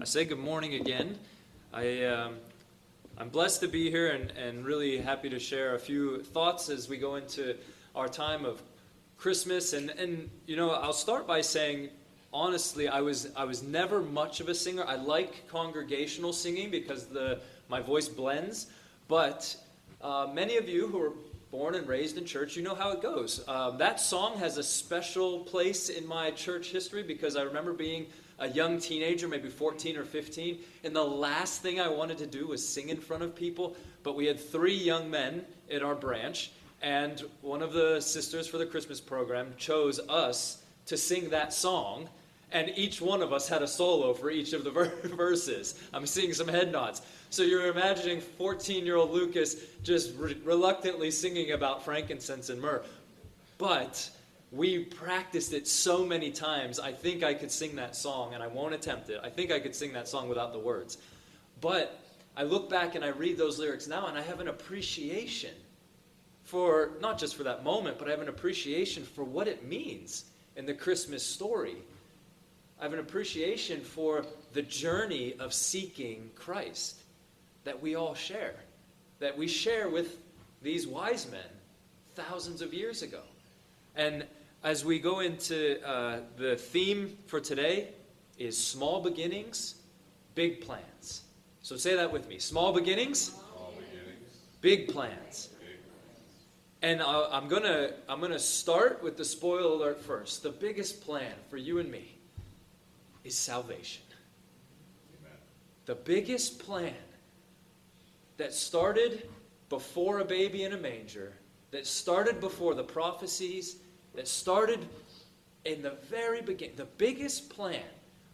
I say good morning again. I'm blessed to be here and really happy to share a few thoughts as we go into our time of Christmas. And you know, I'll start by saying, honestly, I was never much of a singer. I like congregational singing because my voice blends. But many of you who were born and raised in church, you know how it goes. That song has a special place in my church history because I remember being a young teenager, maybe 14 or 15, and the last thing I wanted to do was sing in front of people. But we had 3 young men in our branch, and one of the sisters for the Christmas program chose us to sing that song, and each one of us had a solo for each of the verses. I'm seeing some head nods. So you're imagining 14-year-old Lucas just reluctantly singing about frankincense and myrrh. But we practiced it so many times, I think I could sing that song, and I won't attempt it. I think I could sing that song without the words. But I look back and I read those lyrics now, and I have an appreciation for, not just for that moment, but I have an appreciation for what it means in the Christmas story. I have an appreciation for the journey of seeking Christ that we all share, that we share with these wise men thousands of years ago. And as we go into the theme for today is small beginnings, big plans. So say that with me. Small beginnings, big plans. And I'm gonna start with the spoiler alert first. The biggest plan for you and me is salvation. Amen. The biggest plan that started before a baby in a manger, that started before the prophecies, that started in the very beginning. The biggest plan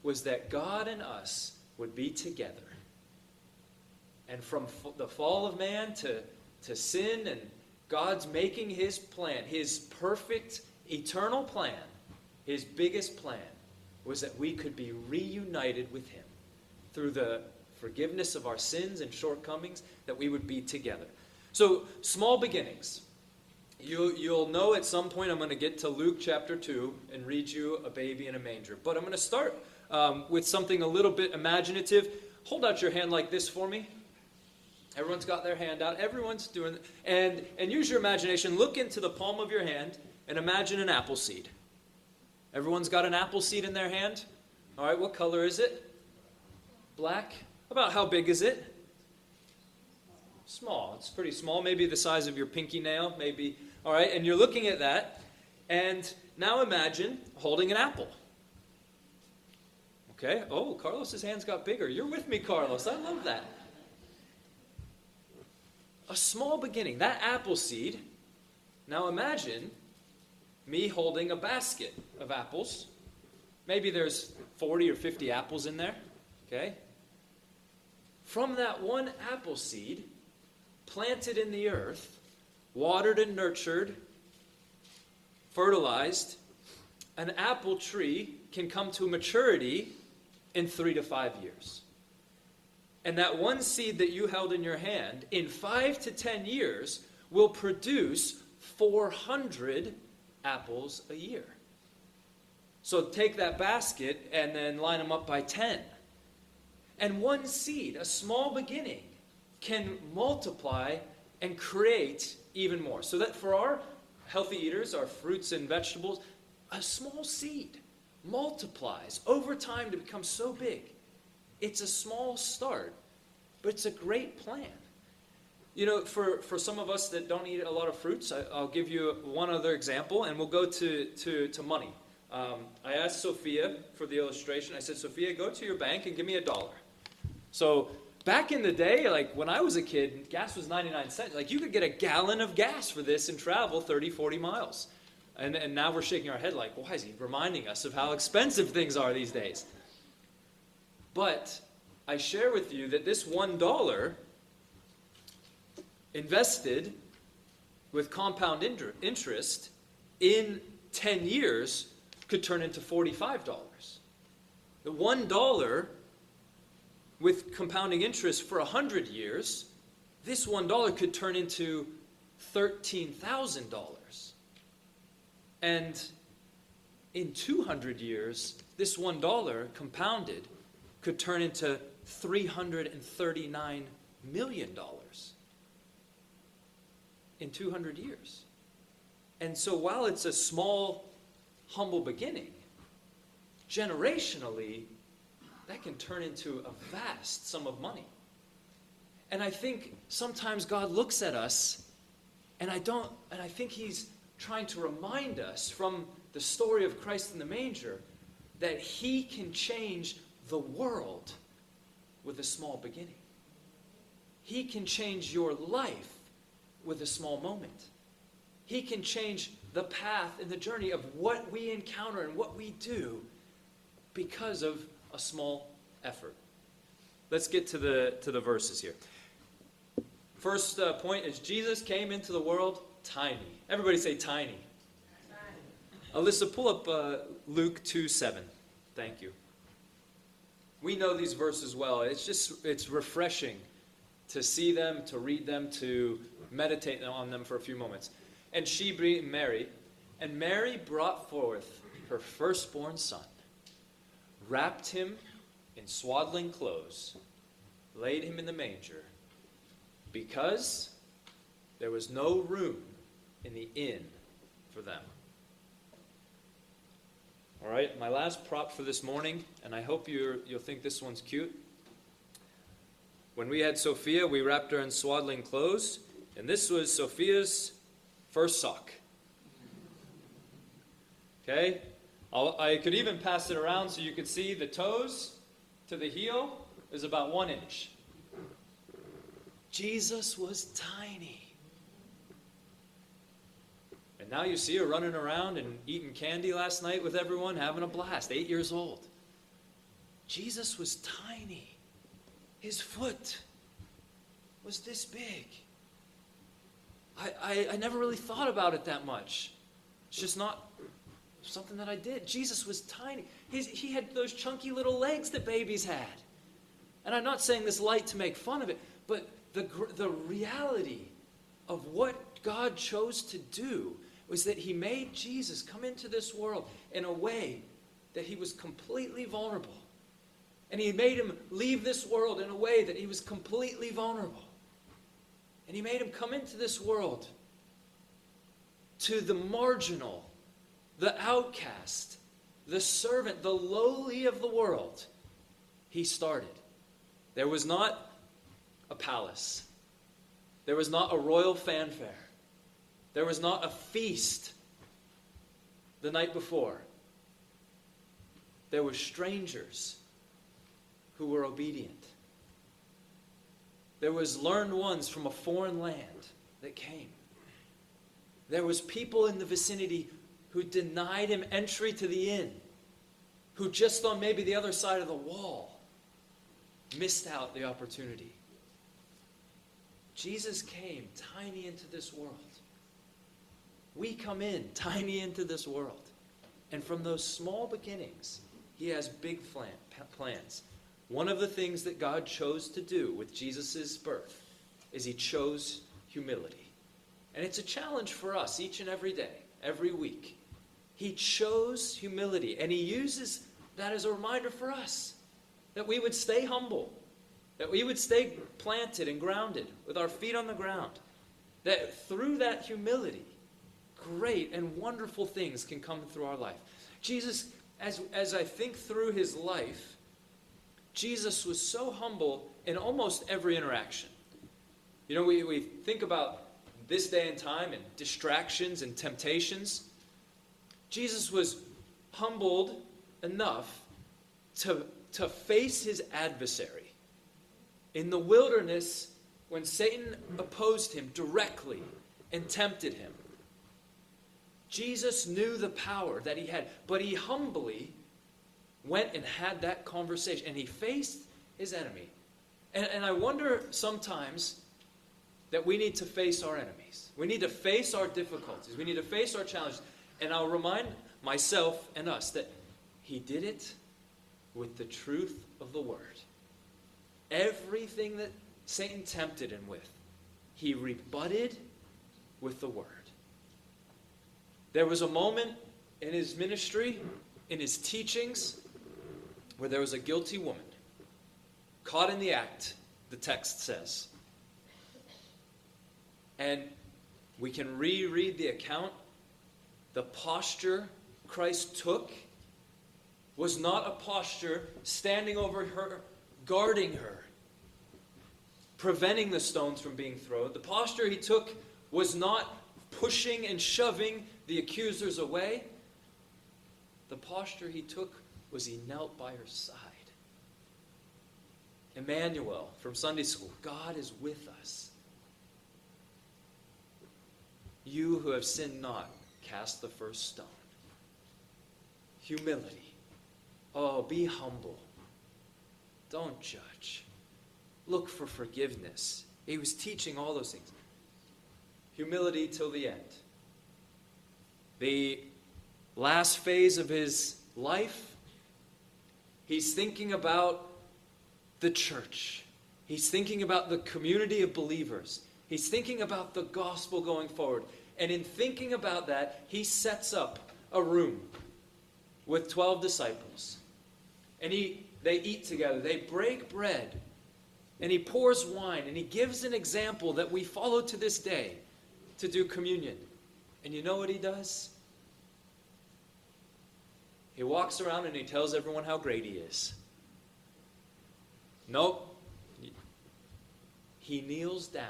was that God and us would be together. And from the fall of man to sin, and God's making his plan, his perfect, eternal plan, his biggest plan was that we could be reunited with him through the forgiveness of our sins and shortcomings, that we would be together. So, small beginnings. You'll know at some point I'm going to get to Luke chapter 2 and read you a baby in a manger. But I'm going to start with something a little bit imaginative. Hold out your hand like this for me. Everyone's got their hand out. Everyone's doing it. And use your imagination. Look into the palm of your hand and imagine an apple seed. Everyone's got an apple seed in their hand? All right, what color is it? Black? About how big is it? Small. It's pretty small. Maybe the size of your pinky nail. Maybe. All right, and you're looking at that. And now imagine holding an apple. Okay. Oh, Carlos's hands got bigger. You're with me, Carlos. I love that. A small beginning. That apple seed. Now imagine me holding a basket of apples. Maybe there's 40 or 50 apples in there. Okay. From that one apple seed, planted in the earth, watered and nurtured, fertilized, an apple tree can come to maturity in 3 to 5 years. And that one seed that you held in your hand, in 5 to 10 years, will produce 400 apples a year. So take that basket and then line them up by 10. And one seed, a small beginning, can multiply and create even more. So that for our healthy eaters, our fruits and vegetables, a small seed multiplies over time to become so big. It's a small start, but it's a great plan. You know, for some of us that don't eat a lot of fruits, I'll give you one other example, and we'll go to money. I asked Sophia for the illustration. I said, Sophia, go to your bank and give me $1. So back in the day, like when I was a kid, gas was 99 cents. Like you could get a gallon of gas for this and travel 30, 40 miles. And now we're shaking our head like, why is he reminding us of how expensive things are these days? But I share with you that this $1 invested with compound interest in 10 years could turn into $45. The $1 with compounding interest for 100 years, this $1 could turn into $13,000. And in 200 years, this $1 compounded could turn into $339 million in 200 years. And so while it's a small, humble beginning, generationally, that can turn into a vast sum of money. And I think sometimes God looks at us, and I think he's trying to remind us from the story of Christ in the manger that he can change the world with a small beginning. He can change your life with a small moment. He can change the path and the journey of what we encounter and what we do because of a small effort. Let's get to the verses here. First point is Jesus came into the world tiny. Everybody say tiny. Alyssa, pull up Luke 2:7. Thank you. We know these verses well. It's refreshing to see them, to read them, to meditate on them for a few moments. And she being Mary, and Mary brought forth her firstborn son, wrapped him in swaddling clothes, laid him in the manger, because there was no room in the inn for them. All right, my last prop for this morning, and I hope you'll think this one's cute. When we had Sophia, we wrapped her in swaddling clothes, and this was Sophia's first sock. Okay? I could even pass it around so you could see the toes to the heel is about 1 inch. Jesus was tiny. And now you see her running around and eating candy last night with everyone, having a blast, 8 years old. Jesus was tiny. His foot was this big. I never really thought about it that much. It's just not something that I did. Jesus was tiny. He had those chunky little legs that babies had. And I'm not saying this light to make fun of it, but the reality of what God chose to do was that he made Jesus come into this world in a way that he was completely vulnerable. And he made him leave this world in a way that he was completely vulnerable. And he made him come into this world to the marginal, the outcast, the servant, the lowly of the world. He started. There was not a palace. There was not a royal fanfare. There was not a feast the night before. There were strangers who were obedient. There was learned ones from a foreign land that came. There was people in the vicinity who denied him entry to the inn, who just on maybe the other side of the wall missed out the opportunity. Jesus came tiny into this world. We come in tiny into this world. And from those small beginnings, he has big plans. One of the things that God chose to do with Jesus' birth is he chose humility. And it's a challenge for us each and every day, every week. He chose humility, and he uses that as a reminder for us that we would stay humble, that we would stay planted and grounded with our feet on the ground, that through that humility, great and wonderful things can come through our life. Jesus, as I think through his life, Jesus was so humble in almost every interaction. You know, we think about this day and time and distractions and temptations. Jesus was humbled enough to face his adversary. In the wilderness, when Satan opposed him directly and tempted him, Jesus knew the power that he had, but he humbly went and had that conversation, and he faced his enemy. And I wonder sometimes that we need to face our enemies. We need to face our difficulties. We need to face our challenges. And I'll remind myself and us that he did it with the truth of the word. Everything that Satan tempted him with, he rebutted with the word. There was a moment in his ministry, in his teachings, where there was a guilty woman caught in the act, the text says. And we can reread the account. The posture Christ took was not a posture standing over her, guarding her, preventing the stones from being thrown. The posture he took was not pushing and shoving the accusers away. The posture he took was he knelt by her side. Emmanuel from Sunday school, God is with us. You who have sinned not, cast the first stone. Humility. Oh, be humble. Don't judge. Look for forgiveness. He was teaching all those things. Humility till the end. The last phase of his life, he's thinking about the church. He's thinking about the community of believers. He's thinking about the gospel going forward. And in thinking about that, he sets up a room with 12 disciples. And they eat together. They break bread. And he pours wine. And he gives an example that we follow to this day to do communion. And you know what he does? He walks around and he tells everyone how great he is. Nope. He kneels down.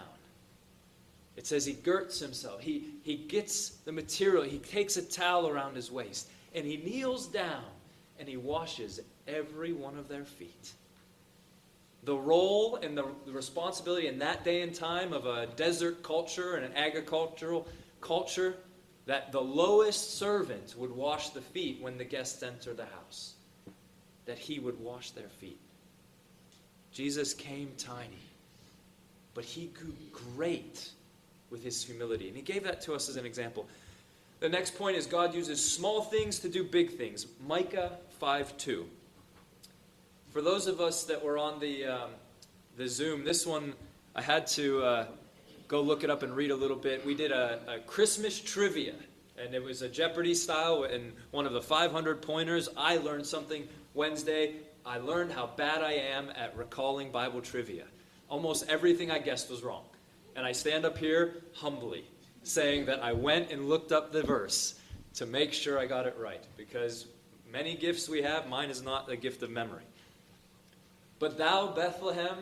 It says he girts himself. He gets the material. He takes a towel around his waist. And he kneels down and he washes every one of their feet. The role and the responsibility in that day and time of a desert culture and an agricultural culture, that the lowest servant would wash the feet when the guests enter the house. That he would wash their feet. Jesus came tiny, but he grew great with his humility. And he gave that to us as an example. The next point is God uses small things to do big things. Micah 5:2. For those of us that were on the Zoom, this one I had to go look it up and read a little bit. We did a Christmas trivia, and it was a Jeopardy style, and one of the 500 pointers. I learned something Wednesday. I learned how bad I am at recalling Bible trivia. Almost everything I guessed was wrong. And I stand up here humbly, saying that I went and looked up the verse to make sure I got it right. Because many gifts we have, mine is not a gift of memory. But thou, Bethlehem,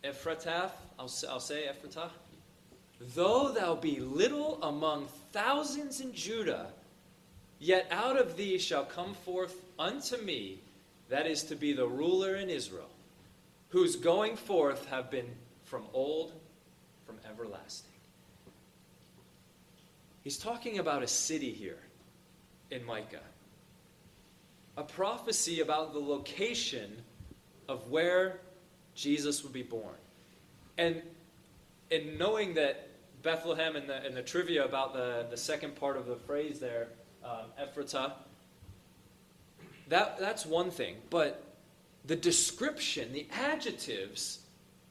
Ephratah, I'll say Ephratah, though thou be little among thousands in Judah, yet out of thee shall come forth unto me, that is to be the ruler in Israel, whose going forth have been from old, from everlasting. He's talking about a city here in Micah. A prophecy about the location of where Jesus would be born. And in knowing that Bethlehem and the trivia about the second part of the phrase there, Ephratah, that's one thing. But the description, the adjectives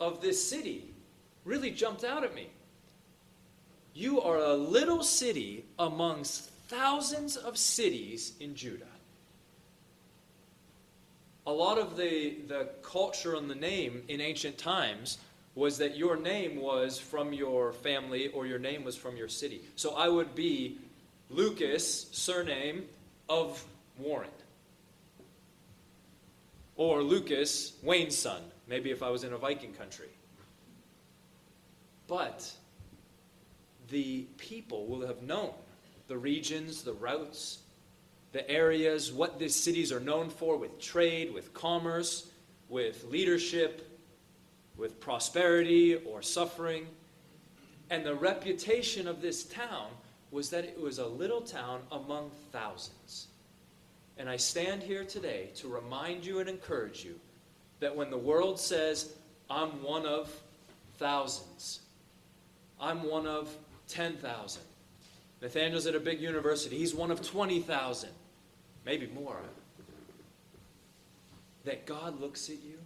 of this city really jumped out at me. You are a little city amongst thousands of cities in Judah. A lot of the culture and the name in ancient times was that your name was from your family or your name was from your city. So I would be Lucas, surname of Warren. Or Lucas, Wayne's son, maybe if I was in a Viking country. But the people will have known the regions, the routes, the areas, what these cities are known for with trade, with commerce, with leadership, with prosperity or suffering. And the reputation of this town was that it was a little town among thousands. And I stand here today to remind you and encourage you that when the world says, I'm one of thousands, I'm one of 10,000. Nathaniel's at a big university. He's one of 20,000. Maybe more. That God looks at you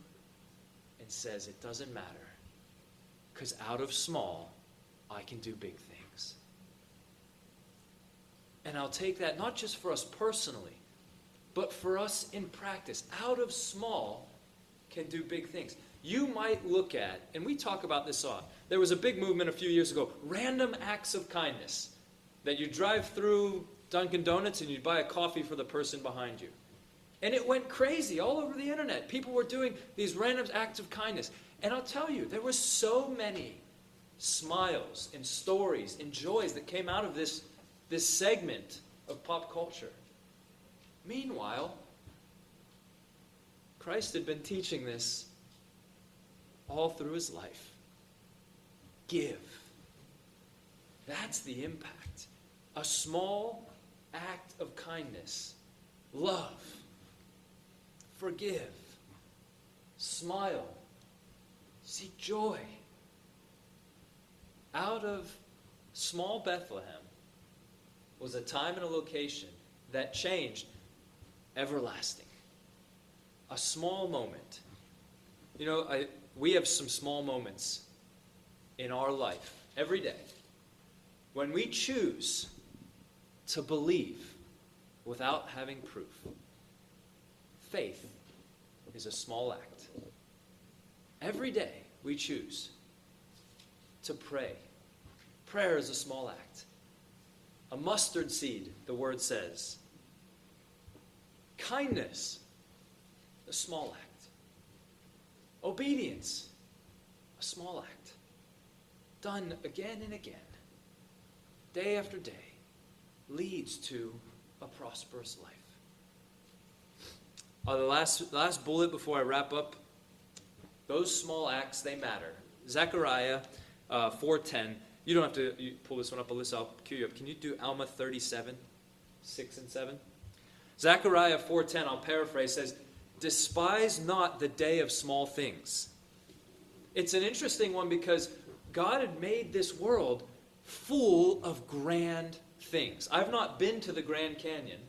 and says, it doesn't matter. Because out of small, I can do big things. And I'll take that not just for us personally, but for us in practice. Out of small, can do big things. You might look at, and we talk about this a lot, there was a big movement a few years ago, random acts of kindness, that you drive through Dunkin' Donuts and you buy a coffee for the person behind you. And it went crazy all over the internet. People were doing these random acts of kindness. And I'll tell you, there were so many smiles and stories and joys that came out of this segment of pop culture. Meanwhile, Christ had been teaching this all through his life. Give. That's the impact. A small act of kindness. Love. Forgive. Smile. Seek joy. Out of small Bethlehem was a time and a location that changed everlasting. A small moment. You know, we have some small moments in our life every day when we choose to believe without having proof. Faith is a small act. Every day we choose to pray. Prayer is a small act. A mustard seed, the word says. Kindness, a small act. Obedience, a small act. Done again and again, day after day, leads to a prosperous life. The last bullet before I wrap up, those small acts, they matter. Zechariah 4:10. You don't have to pull this one up, Alyssa. I'll cue you up. Can you do Alma 37, 6 and 7? Zechariah 4:10, I'll paraphrase, says, despise not the day of small things. It's an interesting one because God had made this world full of grand things. I've not been to the Grand Canyon,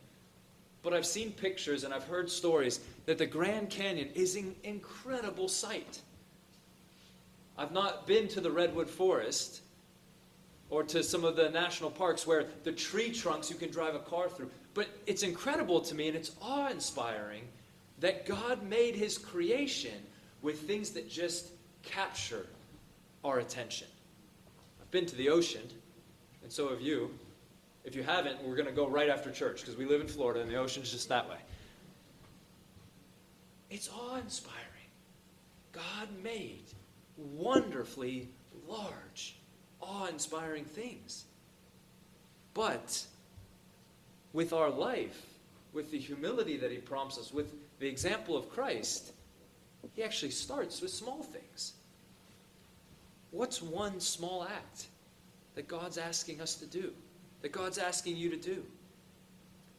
but I've seen pictures and I've heard stories that the Grand Canyon is an incredible sight. I've not been to the Redwood Forest or to some of the national parks where the tree trunks you can drive a car through. But it's incredible to me and it's awe-inspiring that God made his creation with things that just capture our attention. I've been to the ocean, and so have you. If you haven't, we're going to go right after church because we live in Florida and the ocean's just that way. It's awe-inspiring. God made wonderfully large, awe-inspiring things. But with our life, with the humility that he prompts us, with the example of Christ, he actually starts with small things. What's one small act that God's asking us to do? That God's asking you to do?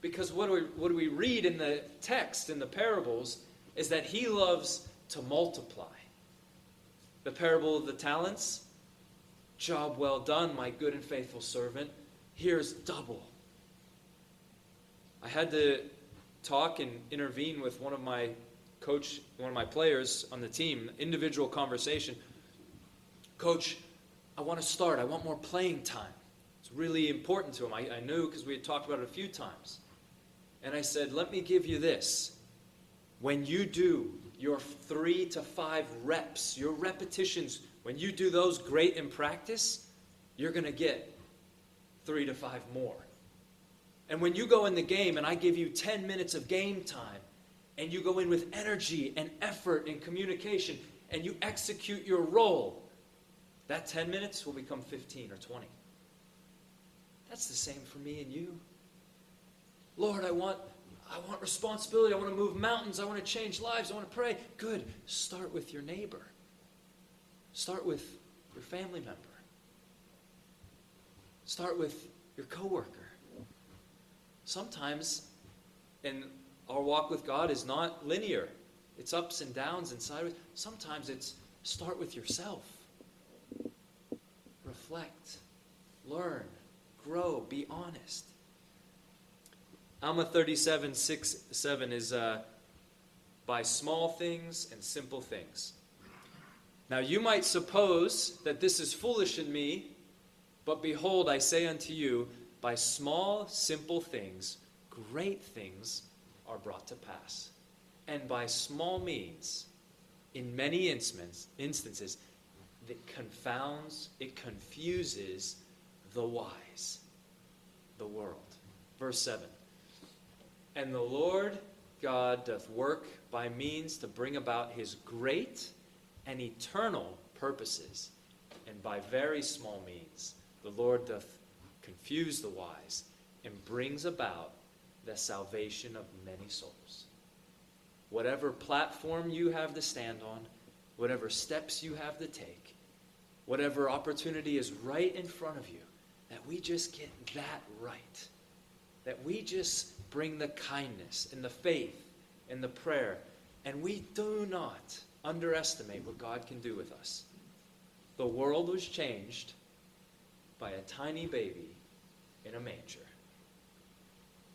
Because what do we read in the text, in the parables, is that he loves to multiply. The parable of the talents, job well done, my good and faithful servant. Here's double. I had to talk and intervene with one of my players on the team, individual conversation. Coach, I want to start. I want more playing time. It's really important to him. I knew because we had talked about it a few times. And I said, let me give you this. When you do your 3 to 5 reps, your repetitions, when you do those great in practice, you're going to get 3 to 5 more. And when you go in the game and I give you 10 minutes of game time, and you go in with energy and effort and communication, and you execute your role, that 10 minutes will become 15 or 20. That's the same for me and you. Lord, I want responsibility. I want to move mountains. I want to change lives. I want to pray. Good. Start with your neighbor. Start with your family member. Start with your coworker. Sometimes, and our walk with God is not linear. It's ups and downs and sideways. Sometimes it's start with yourself. Reflect. Learn. Grow. Be honest. Alma 37, 6, 7 is by small things and simple things. Now you might suppose that this is foolish in me, but behold, I say unto you, by small, simple things, great things are brought to pass. And by small means, in many instances, it confuses the wise, the world. Verse 7. And the Lord God doth work by means to bring about his great and eternal purposes, and by very small means the Lord doth confuse the wise, and brings about the salvation of many souls. Whatever platform you have to stand on, whatever steps you have to take, whatever opportunity is right in front of you, that we just get that right. That we just bring the kindness and the faith and the prayer, and we do not underestimate what God can do with us. The world was changed by a tiny baby in a manger.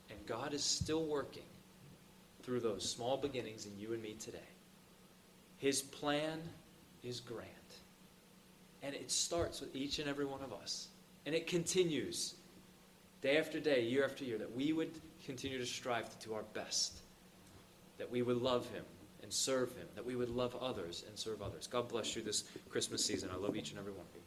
And God is still working through those small beginnings in you and me today. His plan is grand. And it starts with each and every one of us. And it continues day after day, year after year, that we would continue to strive to do our best. That we would love him and serve him. That we would love others and serve others. God bless you this Christmas season. I love each and every one of you.